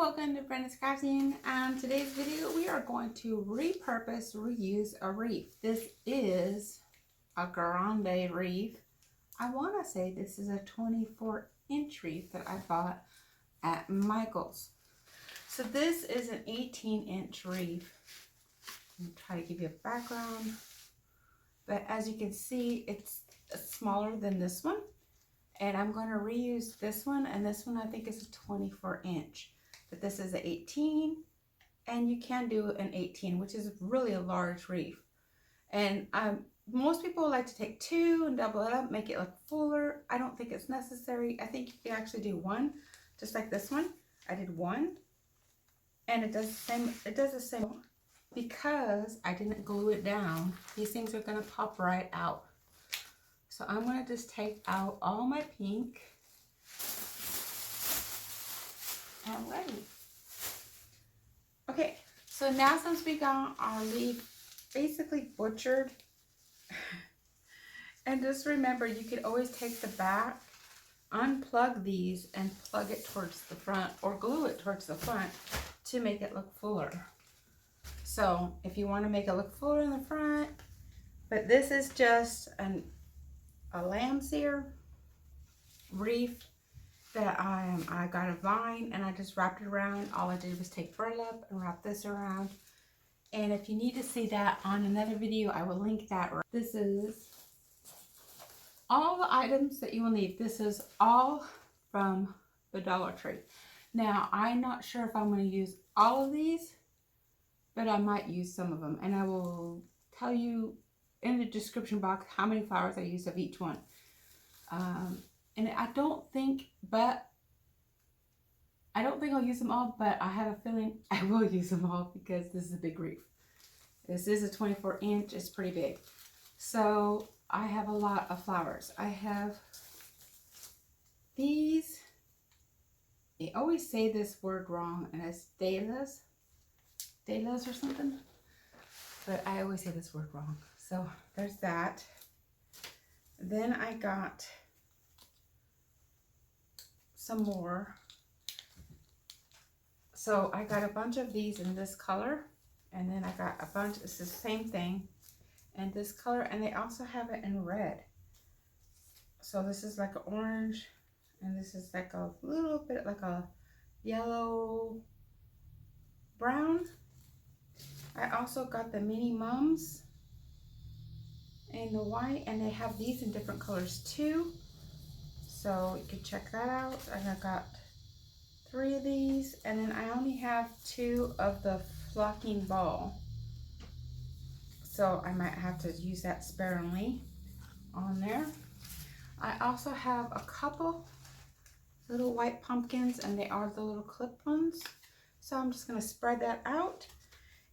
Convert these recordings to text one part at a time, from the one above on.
welcome to Brenna.crafting, and today's video we are going to repurpose, reuse a wreath. This is a grande wreath. I want to say this is a 24-inch wreath that I bought at Michael's. So this is an 18-inch wreath. I'm going to try to give you a background, but as you can see it's smaller than this one. And I'm going to reuse this one, and this one I think is a 24-inch. But this is an 18, and you can do an 18, which is really a large wreath. And most people like to take two and double it up, make it look fuller. I don't think it's necessary. I think you can actually do one, just like this one. I did one, and it does the same. It does the same because I didn't glue it down. These things are going to pop right out. So I'm going to just take out all my pink. Alrighty. Okay, so now since we got our leaf basically butchered, and just remember you could always take the back, unplug these, and plug it towards the front or glue it towards the front to make it look fuller. So if you want to make it look fuller in the front, but this is just a lamb's ear wreath that I got a vine and I just wrapped it around. All I did was take burlap and wrap this around. And if you need to see that on another video, I will link that. This is all the items that you will need. This is all from the Dollar Tree. Now, I'm not sure if I'm going to use all of these, but I might use some of them. And I will tell you in the description box how many flowers I use of each one. And I don't think I'll use them all, but I have a feeling I will use them all because this is a big wreath. This is a 24-inch, it's pretty big. So I have a lot of flowers. I have these, they always say this word wrong, and it's diyeasy or something, but I always say this word wrong. So there's that. Then I got some more. So I got a bunch of these in this color, and then I got a bunch, it's the same thing, and this color, and they also have it in red. So this is like an orange, and this is like a little bit like a yellow brown. I also got the mini mums in the white, and they have these in different colors too, so you can check that out. And I got 3 of these, and then I only have 2 of the flocking ball, so I might have to use that sparingly on there. I also have a couple little white pumpkins, and they are the little clip ones, so I'm just going to spread that out.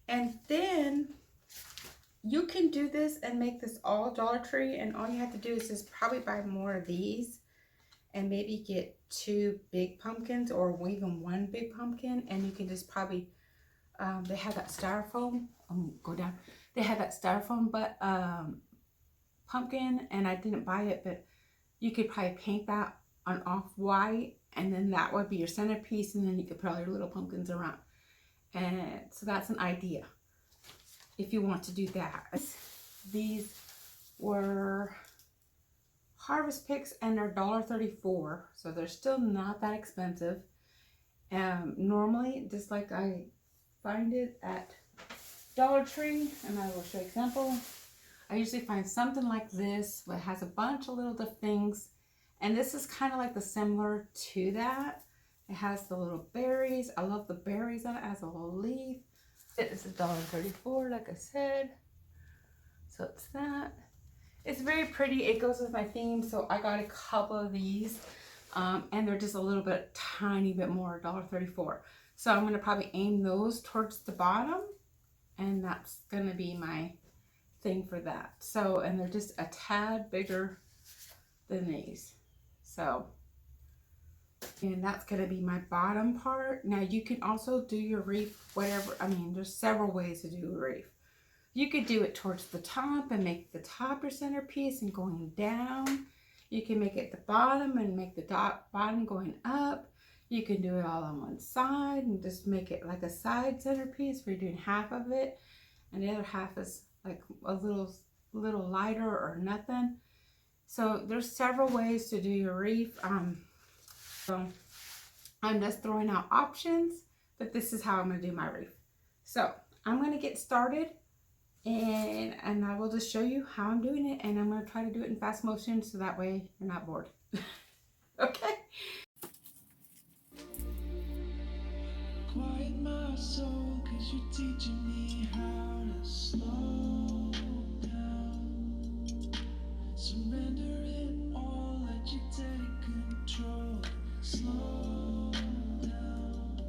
And then you can do this and make this all Dollar Tree, and all you have to do is just probably buy more of these and maybe get 2 big pumpkins or even 1 big pumpkin, and you can just probably they have that styrofoam, go down, they have that styrofoam but pumpkin, and I didn't buy it, but you could probably paint that on off-white, and then that would be your centerpiece, and then you could put all your little pumpkins around. And so that's an idea if you want to do that. These were harvest picks, and they're $1.34, so they're still not that expensive. Normally, just like I find it at Dollar Tree, and I will show you an example, I usually find something like this that has a bunch of little things, and this is kind of like the similar to that. It has the little berries. I love the berries on it. It has a little leaf. It is $1.34, like I said. So it's that. It's very pretty. It goes with my theme, so I got a couple of these, and they're just a little bit, tiny bit more, $1.34. So I'm going to probably aim those towards the bottom, and that's going to be my thing for that. So, and they're just a tad bigger than these. So, and that's going to be my bottom part. Now you can also do your wreath whatever, I mean there's several ways to do a wreath. You could do it towards the top and make the top your centerpiece and going down. You can make it the bottom and make the bottom going up. You can do it all on one side and just make it like a side centerpiece where you're doing half of it and the other half is like a little lighter or nothing. So there's several ways to do your wreath. So I'm just throwing out options, but this is how I'm going to do my wreath. So I'm going to get started and I will just show you how I'm doing it, and I'm going to try to do it in fast motion so that way you're not bored. Okay. Quiet my soul, 'cause you're teaching me how to slow down. Surrender it all, let you take control. Slow down.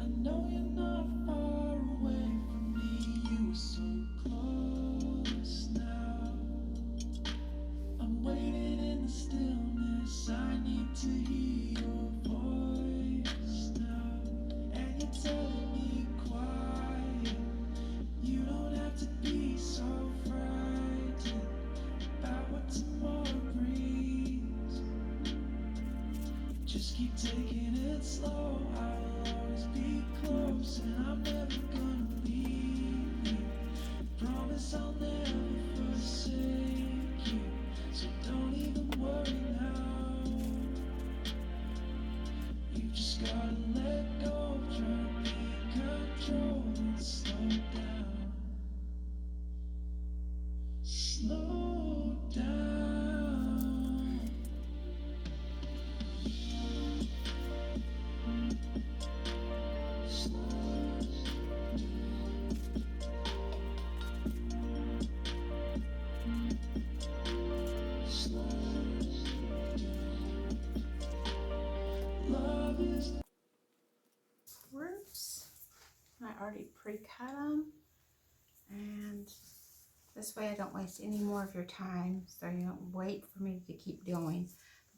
I know you're not far away from me, you were so close now. I'm waiting in the stillness, I need to hear your voice now. And you're telling me quiet, you don't have to be so frightened about what tomorrow brings. Just keep taking it slow, I'll always be close, and I'm never gonna leave you. Promise I'll never forsake you, so don't even worry now. You just gotta let go, try to be control and slow down. Slow down. Love is Groups. I already pre-cut them, and this way I don't waste any more of your time, so you don't wait for me to keep doing.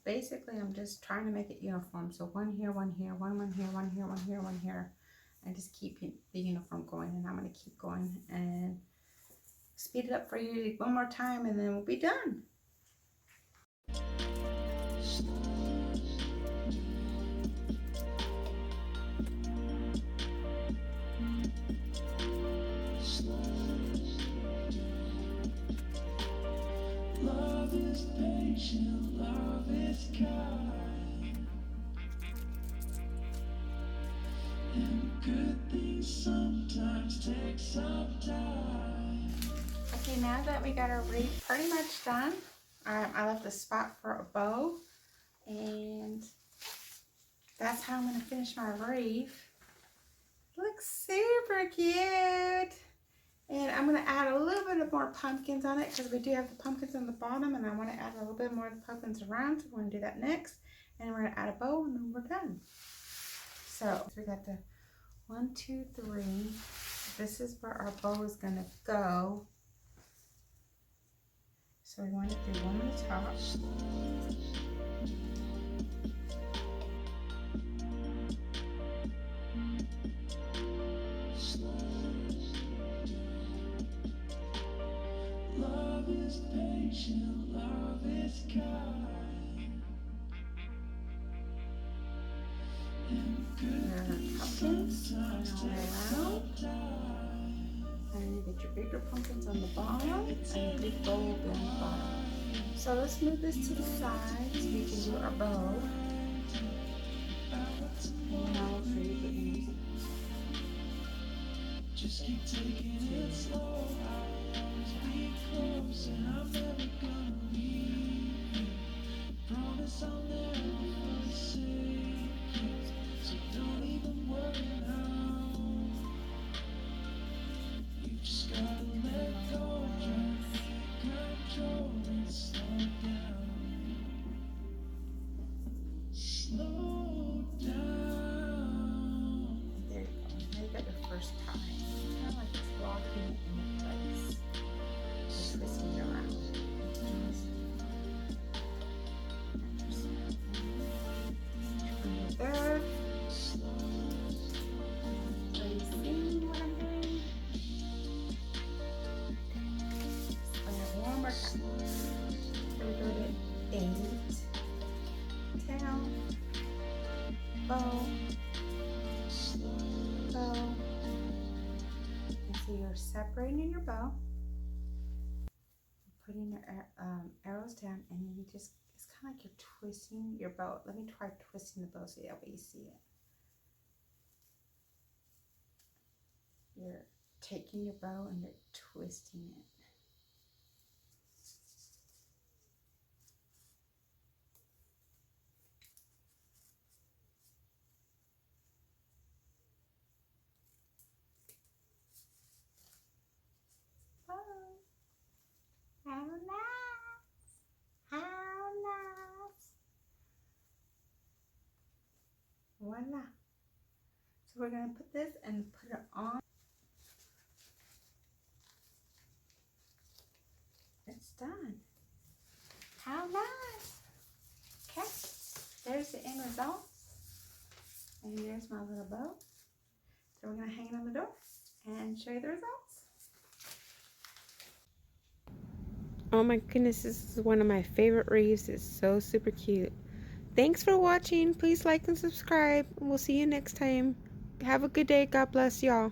Basically, I'm just trying to make it uniform. So one here, one here, one here, one here, one here, one here, and just keep the uniform going. And I'm going to keep going and speed it up for you one more time, and then we'll be done. Love is patient, love is kind, and good things sometimes take some time. Okay, now that we got our wreath pretty much done, I left a spot for a bow, and that's how I'm going to finish my wreath. Looks super cute. And I'm going to add a little bit of more pumpkins on it because we do have the pumpkins on the bottom, and I want to add a little bit more of the pumpkins around, so we're going to do that next. And we're going to add a bow, and then we're done. So we got the 1, 2, 3. This is where our bow is going to go. So we want to do one on the top. Love is patient, love is kind, and good Pumpkins going all the way around. time. And you get your bigger pumpkins on the bottom and your big bow will be on the bottom. So let's move this to the side so we can do our bow. And now we'll show you the music. Just keep taking it slow, I'll always be close, and I'm never gonna leave you. Promise I'll never forsake you, so don't even worry now. You just gotta let go, try to take control and slow down. Slow down. There you go. Now you got your first tie. Kind of like it's locking it in place. Just twisting it around. Third. Are you seeing what I'm doing? One more time. So we go to 8, 10, separating your bow, putting your arrows down, and then you just, it's kind of like you're twisting your bow. Let me try twisting the bow so that way you see it. You're taking your bow and you're twisting it. How nice! How nice! Voila! So we're going to put this and put it on. It's done. How nice! Okay, there's the end result. And there's my little bow. So we're going to hang it on the door and show you the results. Oh my goodness, this is one of my favorite wreaths. It's so super cute. Thanks for watching. Please like and subscribe. We'll see you next time. Have a good day. God bless y'all.